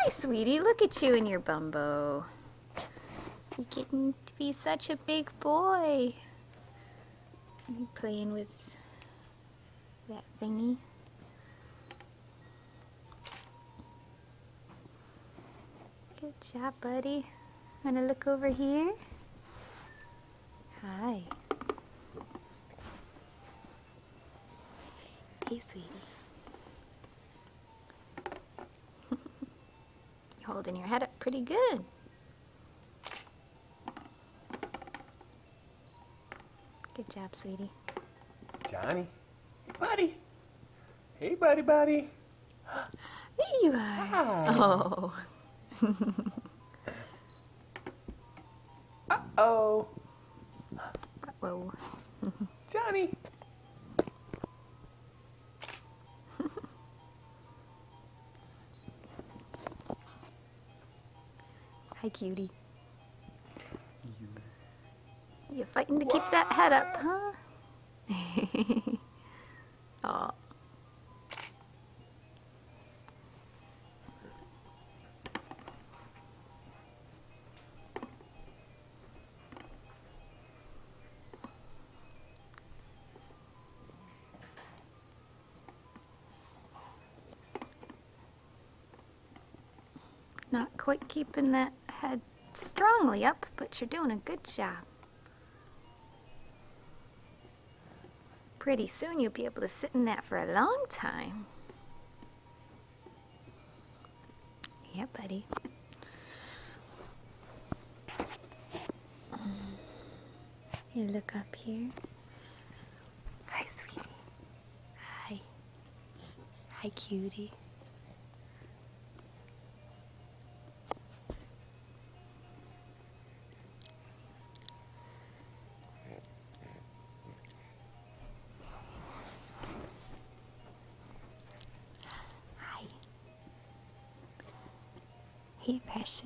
Hi, sweetie. Look at you and your bumbo. You're getting to be such a big boy. You playing with that thingy? Good job, buddy. Wanna look over here? Hi. Hey, sweetie. You're holding your head up pretty good. Good job, sweetie. Johnny. Hey, buddy. Hey, buddy. There you are. Hi. Oh. Uh-oh. Whoa. Johnny. Hi, cutie. You're fighting to keep that head up, huh? Oh. Not quite keeping that head strongly up, but you're doing a good job. Pretty soon you'll be able to sit in that for a long time. Yeah, buddy. You look up here. Hi, sweetie. Hi. Hi, cutie. Hi. Hey, precious.